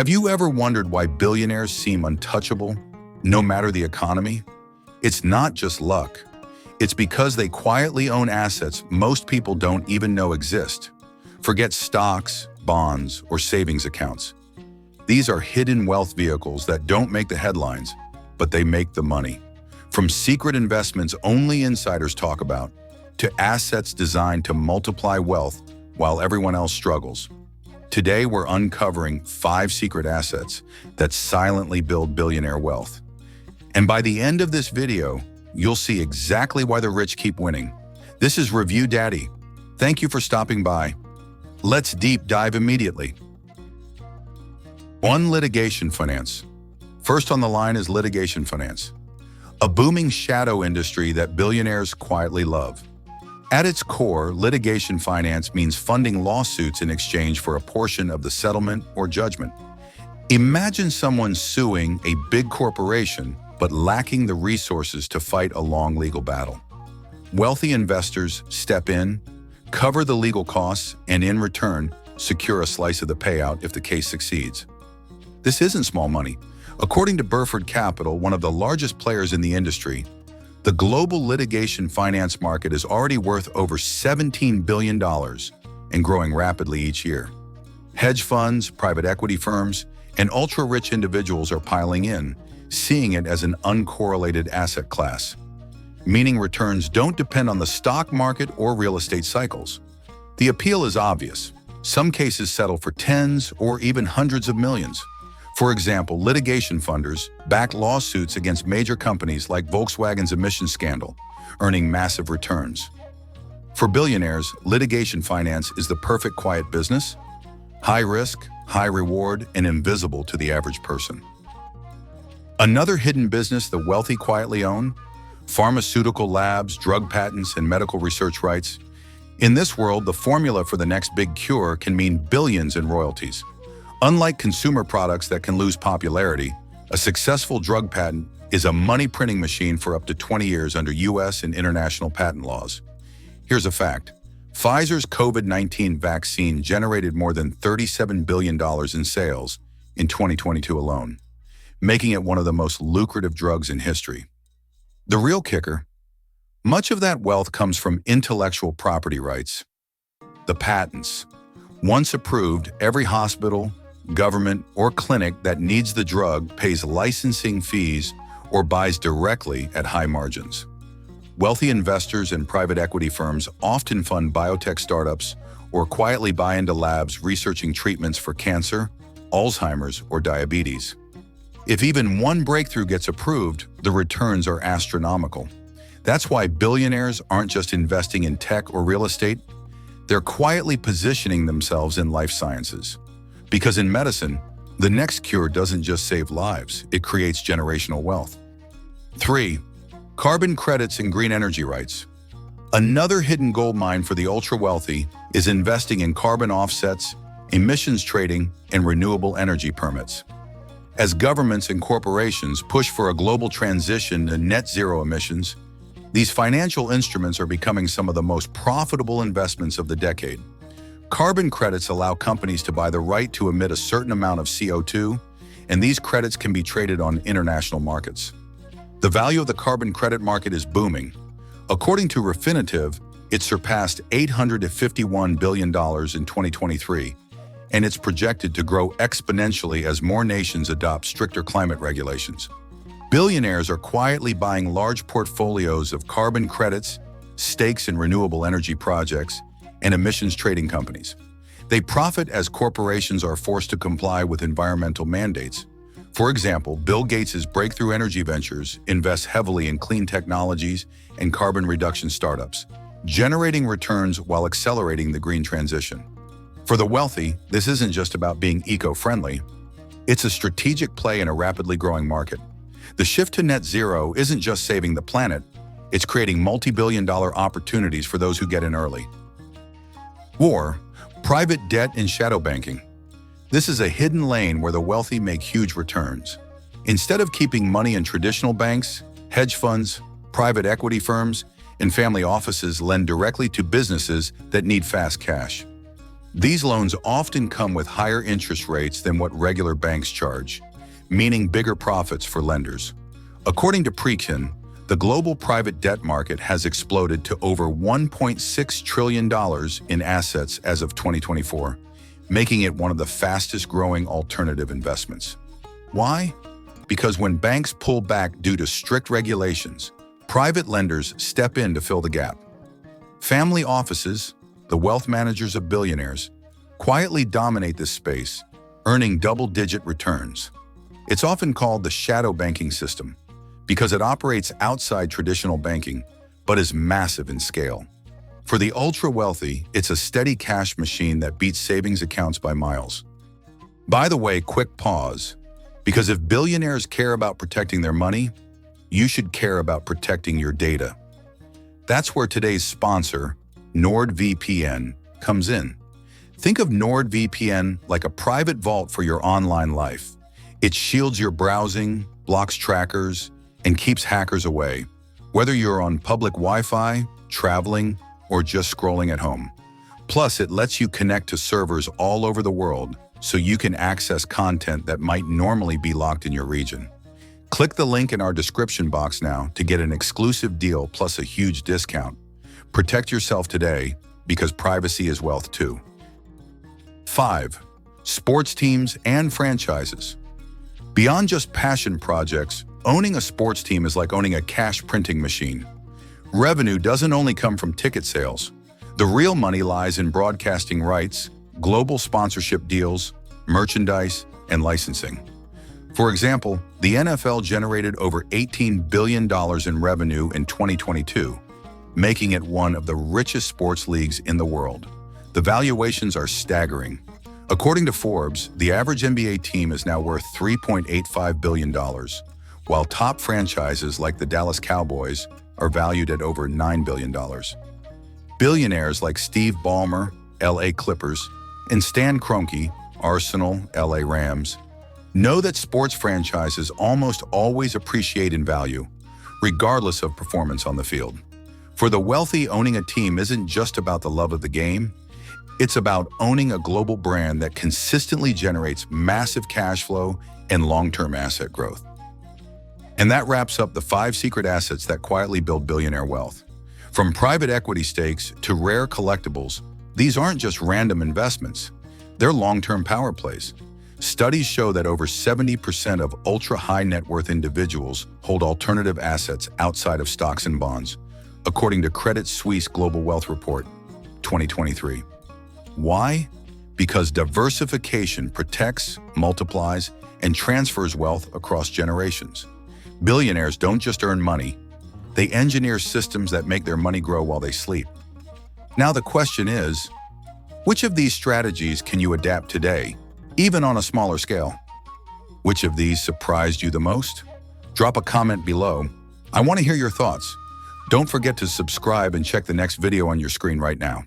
Have you ever wondered why billionaires seem untouchable, no matter the economy? It's not just luck. It's because they quietly own assets most people don't even know exist. Forget stocks, bonds, or savings accounts. These are hidden wealth vehicles that don't make the headlines, but they make the money. From secret investments only insiders talk about, to assets designed to multiply wealth while everyone else struggles. Today, we're uncovering 5 secret assets that silently build billionaire wealth. And by the end of this video, you'll see exactly why the rich keep winning. This is Review Daddy. Thank you for stopping by. Let's deep dive immediately. 1. Litigation finance. First on the line is litigation finance, a booming shadow industry that billionaires quietly love. At its core, litigation finance means funding lawsuits in exchange for a portion of the settlement or judgment. Imagine someone suing a big corporation but lacking the resources to fight a long legal battle. Wealthy investors step in, cover the legal costs, and in return, secure a slice of the payout if the case succeeds. This isn't small money. According to Burford Capital, one of the largest players in the industry, the global litigation finance market is already worth over $17 billion and growing rapidly each year. Hedge funds, private equity firms, and ultra-rich individuals are piling in, seeing it as an uncorrelated asset class, meaning returns don't depend on the stock market or real estate cycles. The appeal is obvious. Some cases settle for tens or even hundreds of millions. For example, litigation funders back lawsuits against major companies like Volkswagen's emissions scandal, earning massive returns. For billionaires, litigation finance is the perfect quiet business: high risk, high reward, and invisible to the average person. Another hidden business the wealthy quietly own: pharmaceutical labs, drug patents, and medical research rights. In this world, the formula for the next big cure can mean billions in royalties. Unlike consumer products that can lose popularity, a successful drug patent is a money-printing machine for up to 20 years under U.S. and international patent laws. Here's a fact. Pfizer's COVID-19 vaccine generated more than $37 billion in sales in 2022 alone, making it one of the most lucrative drugs in history. The real kicker: much of that wealth comes from intellectual property rights. The patents. Once approved, every hospital, government, or clinic that needs the drug pays licensing fees or buys directly at high margins. Wealthy investors and private equity firms often fund biotech startups or quietly buy into labs researching treatments for cancer, Alzheimer's, or diabetes. If even one breakthrough gets approved, the returns are astronomical. That's why billionaires aren't just investing in tech or real estate, they're quietly positioning themselves in life sciences. Because in medicine, the next cure doesn't just save lives, it creates generational wealth. 3. Carbon credits and green energy rights. Another hidden gold mine for the ultra-wealthy is investing in carbon offsets, emissions trading, and renewable energy permits. As governments and corporations push for a global transition to net zero emissions, these financial instruments are becoming some of the most profitable investments of the decade. Carbon credits allow companies to buy the right to emit a certain amount of CO2, and these credits can be traded on international markets. The value of the carbon credit market is booming. According to Refinitiv, it surpassed $851 billion in 2023, and it's projected to grow exponentially as more nations adopt stricter climate regulations. Billionaires are quietly buying large portfolios of carbon credits, stakes in renewable energy projects, and emissions trading companies. They profit as corporations are forced to comply with environmental mandates. For example, Bill Gates' breakthrough energy ventures invest heavily in clean technologies and carbon reduction startups, generating returns while accelerating the green transition. For the wealthy, this isn't just about being eco-friendly. It's a strategic play in a rapidly growing market. The shift to net zero isn't just saving the planet, it's creating multi-billion-dollar opportunities for those who get in early. 4. Private debt and shadow banking. This is a hidden lane where the wealthy make huge returns. Instead of keeping money in traditional banks, hedge funds, private equity firms, and family offices lend directly to businesses that need fast cash. These loans often come with higher interest rates than what regular banks charge, meaning bigger profits for lenders. According to Prekin, the global private debt market has exploded to over $1.6 trillion in assets as of 2024, making it one of the fastest-growing alternative investments. Why? Because when banks pull back due to strict regulations, private lenders step in to fill the gap. Family offices, the wealth managers of billionaires, quietly dominate this space, earning double-digit returns. It's often called the shadow banking system because it operates outside traditional banking, but is massive in scale. For the ultra-wealthy, it's a steady cash machine that beats savings accounts by miles. By the way, quick pause, because if billionaires care about protecting their money, you should care about protecting your data. That's where today's sponsor, NordVPN, comes in. Think of NordVPN like a private vault for your online life. It shields your browsing, blocks trackers, and keeps hackers away, whether you're on public Wi-Fi, traveling, or just scrolling at home. Plus, it lets you connect to servers all over the world so you can access content that might normally be locked in your region. Click the link in our description box now to get an exclusive deal plus a huge discount. Protect yourself today because privacy is wealth too. 5. Sports teams and franchises. Beyond just passion projects, owning a sports team is like owning a cash printing machine. Revenue doesn't only come from ticket sales. The real money lies in broadcasting rights, global sponsorship deals, merchandise, and licensing. For example, the NFL generated over $18 billion in revenue in 2022, making it one of the richest sports leagues in the world. The valuations are staggering. According to Forbes, the average NBA team is now worth $3.85 billion, while top franchises like the Dallas Cowboys are valued at over $9 billion. Billionaires like Steve Ballmer, LA Clippers, and Stan Kroenke, Arsenal, LA Rams, know that sports franchises almost always appreciate in value, regardless of performance on the field. For the wealthy, owning a team isn't just about the love of the game. It's about owning a global brand that consistently generates massive cash flow and long-term asset growth. And that wraps up the 5 secret assets that quietly build billionaire wealth. From private equity stakes to rare collectibles, these aren't just random investments. They're long-term power plays. Studies show that over 70% of ultra-high net worth individuals hold alternative assets outside of stocks and bonds, according to Credit Suisse Global Wealth Report 2023. Why? Because diversification protects, multiplies, and transfers wealth across generations. Billionaires don't just earn money, they engineer systems that make their money grow while they sleep. Now the question is, which of these strategies can you adapt today, even on a smaller scale? Which of these surprised you the most? Drop a comment below. I want to hear your thoughts. Don't forget to subscribe and check the next video on your screen right now.